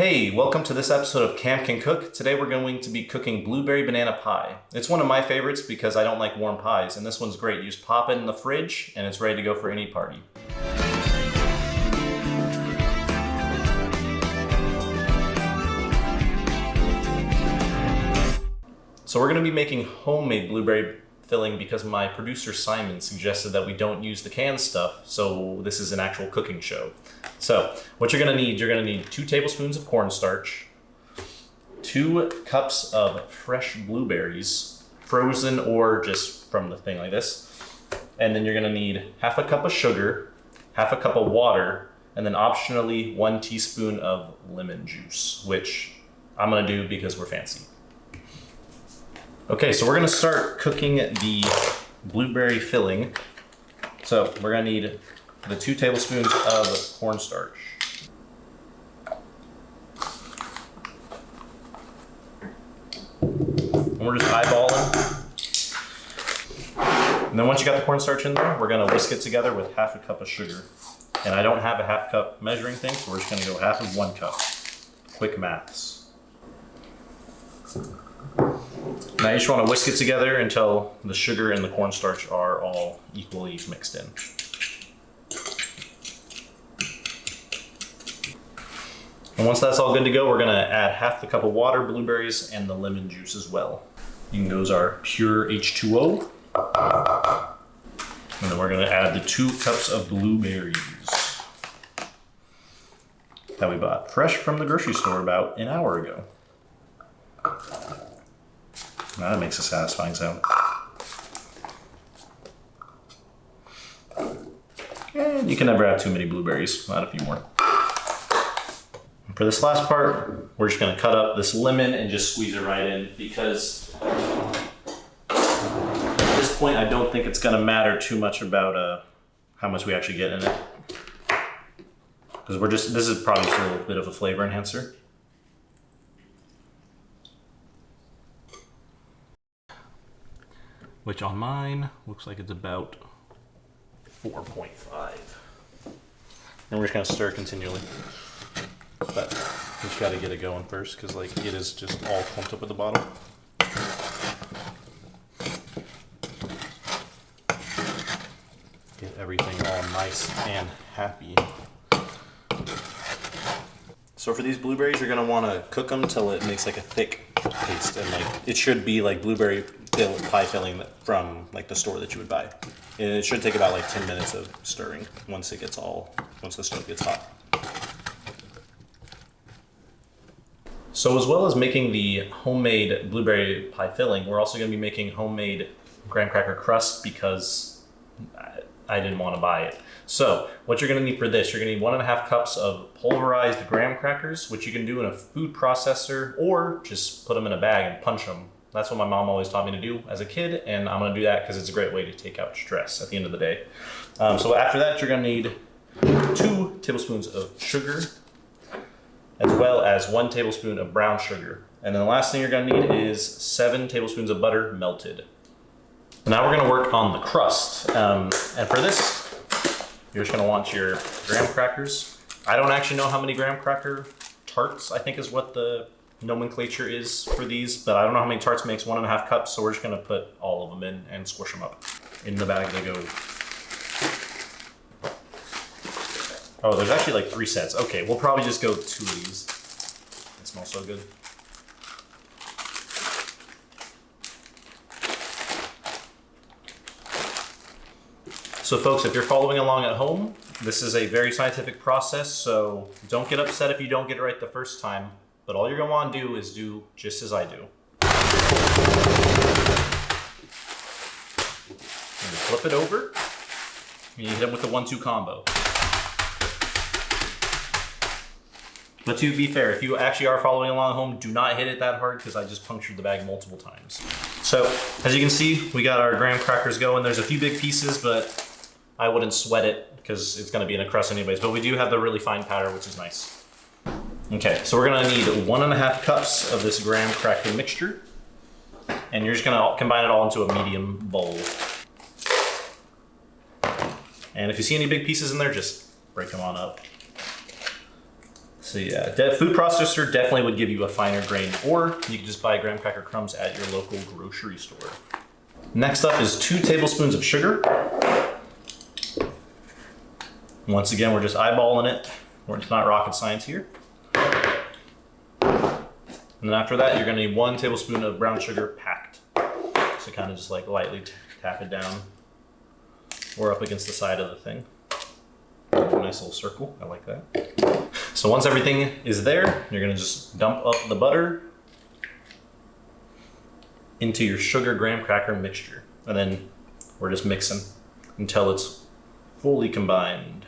Hey, welcome to this episode of Cam Can Cook. Today we're going to be cooking blueberry banana pie. It's one of my favorites because I don't like warm pies, and this one's great. You just pop it in the fridge and it's ready to go for any party. So we're going to be making homemade blueberry filling because my producer Simon suggested that we don't use the canned stuff, so this is an actual cooking show. So what you're going to need 2 tablespoons of cornstarch, 2 cups of fresh blueberries, frozen or just from the thing like this, and then you're going to need half a cup of sugar, half a cup of water, and then optionally 1 teaspoon of lemon juice, which I'm going to do because we're fancy. Okay, so we're gonna start cooking the blueberry filling. So we're gonna need the 2 tablespoons of cornstarch. And we're just eyeballing. And then once you got the cornstarch in there, we're gonna whisk it together with half a cup of sugar. And I don't have a half cup measuring thing, so we're just gonna go half of 1 cup. Quick maths. Now you just want to whisk it together until the sugar and the cornstarch are all equally mixed in. And once that's all good to go, we're going to add half the cup of water, blueberries, and the lemon juice as well. And those are pure H2O. And then we're going to add the 2 cups of blueberries that we bought fresh from the grocery store about an hour ago. Now that makes a satisfying sound. And you can never have too many blueberries, not a few more. And for this last part, we're just gonna cut up this lemon and just squeeze it right in because at this point, I don't think it's gonna matter too much about how much we actually get in it. Because this is probably just a little bit of a flavor enhancer. Which on mine looks like it's about 4.5. And we're just gonna stir continually. But we just gotta get it going first because like it is just all clumped up at the bottom. Get everything all nice and happy. So for these blueberries, you're gonna wanna cook them till it makes like a thick paste, and like it should be like blueberry pie filling from like the store that you would buy. And it should take about like 10 minutes of stirring once the stove gets hot. So as well as making the homemade blueberry pie filling, we're also gonna be making homemade graham cracker crust because I didn't want to buy it. So what you're gonna need for this, you're gonna need 1.5 cups of pulverized graham crackers, which you can do in a food processor or just put them in a bag and punch them. That's what my mom always taught me to do as a kid, and I'm gonna do that because it's a great way to take out stress at the end of the day. So after that, you're gonna need 2 tablespoons of sugar, as well as 1 tablespoon of brown sugar. And then the last thing you're gonna need is 7 tablespoons of butter melted. So now we're gonna work on the crust. And for this, you're just gonna want your graham crackers. I don't actually know how many graham cracker tarts, I think is what the nomenclature is for these, but I don't know how many tarts makes 1.5 cups, so we're just gonna put all of them in and squish them up. In the bag they go. Oh, there's actually like 3 sets. Okay, we'll probably just go 2 of these. It smells so good. So folks, if you're following along at home, this is a very scientific process, so don't get upset if you don't get it right the first time. But all you're gonna wanna do is do just as I do. And flip it over, and you hit them with the 1-2 combo. But to be fair, if you actually are following along at home, do not hit it that hard because I just punctured the bag multiple times. So, as you can see, we got our graham crackers going. There's a few big pieces, but I wouldn't sweat it because it's gonna be in a crust anyways. But we do have the really fine powder, which is nice. Okay, so we're gonna need 1.5 cups of this graham cracker mixture. And you're just gonna combine it all into a medium bowl. And if you see any big pieces in there, just break them on up. So yeah, food processor definitely would give you a finer grain, or you can just buy graham cracker crumbs at your local grocery store. Next up is 2 tablespoons of sugar. Once again, we're just eyeballing it. It's not rocket science here. And then after that, you're gonna need 1 tablespoon of brown sugar packed. So kind of just like lightly tap it down or up against the side of the thing. A nice little circle, I like that. So once everything is there, you're gonna just dump up the butter into your sugar graham cracker mixture. And then we're just mixing until it's fully combined.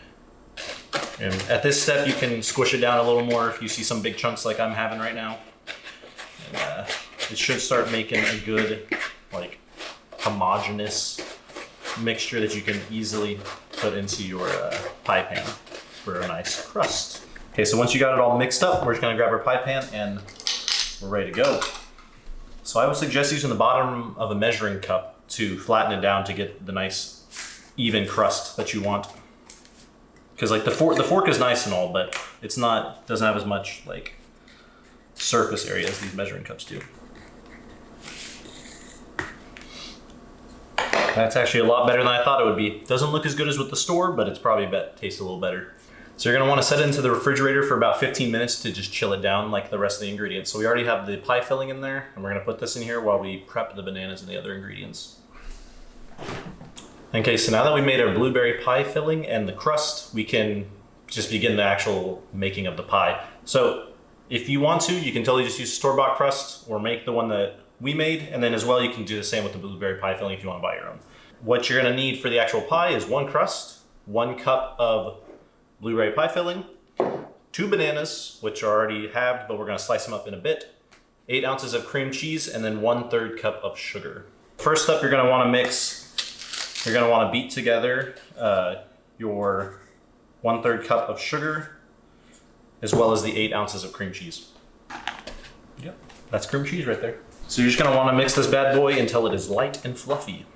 And at this step, you can squish it down a little more if you see some big chunks like I'm having right now. And, it should start making a good, like, homogeneous mixture that you can easily put into your pie pan for a nice crust. Okay, so once you got it all mixed up, we're just gonna grab our pie pan and we're ready to go. So I would suggest using the bottom of a measuring cup to flatten it down to get the nice even crust that you want. Because like the fork is nice and all, but it's not, doesn't have as much like surface area as these measuring cups do. That's actually a lot better than I thought it would be. Doesn't look as good as with the store, but it's probably tastes a little better. So you're gonna wanna set it into the refrigerator for about 15 minutes to just chill it down like the rest of the ingredients. So we already have the pie filling in there, and we're gonna put this in here while we prep the bananas and the other ingredients. Okay, so now that we made our blueberry pie filling and the crust, we can just begin the actual making of the pie. So if you want to, you can totally just use store-bought crust or make the one that we made, and then as well you can do the same with the blueberry pie filling if you want to buy your own. What you're gonna need for the actual pie is 1 crust, 1 cup of blueberry pie filling, 2 bananas, which are already halved, but we're gonna slice them up in a bit, 8 ounces of cream cheese, and then 1/3 cup of sugar. First up, you're gonna wanna beat together your 1/3 cup of sugar, as well as the 8 ounces of cream cheese. Yep, that's cream cheese right there. So you're just gonna wanna mix this bad boy until it is light and fluffy.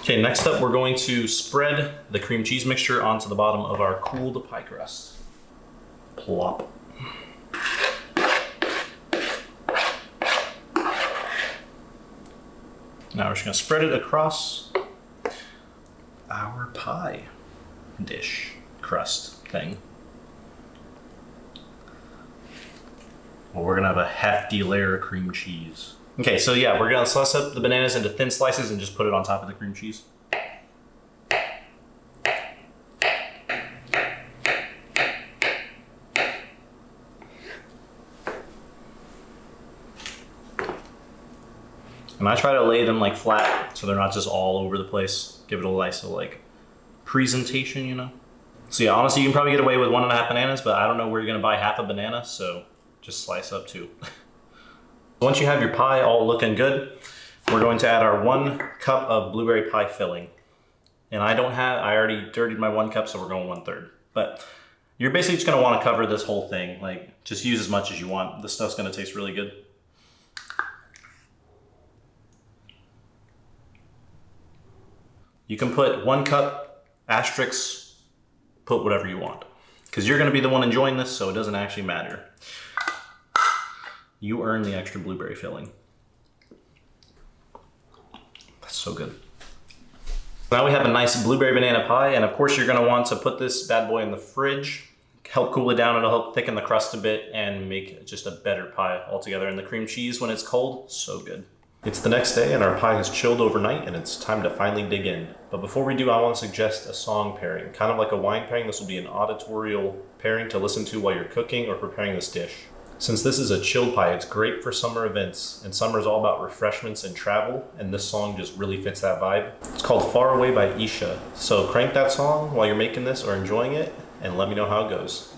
Okay, next up we're going to spread the cream cheese mixture onto the bottom of our cooled pie crust. Plop. Now we're just gonna spread it across our pie dish crust thing. Well, we're gonna have a hefty layer of cream cheese. Okay, so yeah, we're gonna slice up the bananas into thin slices and just put it on top of the cream cheese. And I try to lay them like flat so they're not just all over the place. Give it a nice little like presentation, you know? So yeah, honestly, you can probably get away with 1.5 bananas, but I don't know where you're gonna buy half a banana, so just slice up 2. Once you have your pie all looking good, we're going to add our 1 cup of blueberry pie filling. And I already dirtied my 1 cup, so we're going 1/3. But you're basically just gonna wanna cover this whole thing. Like, just use as much as you want. This stuff's gonna taste really good. You can put 1 cup, asterisk, put whatever you want. Because you're gonna be the one enjoying this, so it doesn't actually matter. You earn the extra blueberry filling. That's so good. Now we have a nice blueberry banana pie, and of course you're gonna want to put this bad boy in the fridge, help cool it down, it'll help thicken the crust a bit and make just a better pie altogether. And the cream cheese, when it's cold, so good. It's the next day and our pie has chilled overnight and it's time to finally dig in. But before we do, I want to suggest a song pairing. Kind of like a wine pairing, this will be an auditorial pairing to listen to while you're cooking or preparing this dish. Since this is a chilled pie, it's great for summer events, and summer is all about refreshments and travel, and this song just really fits that vibe. It's called Far Away by Isha. So crank that song while you're making this or enjoying it, and let me know how it goes.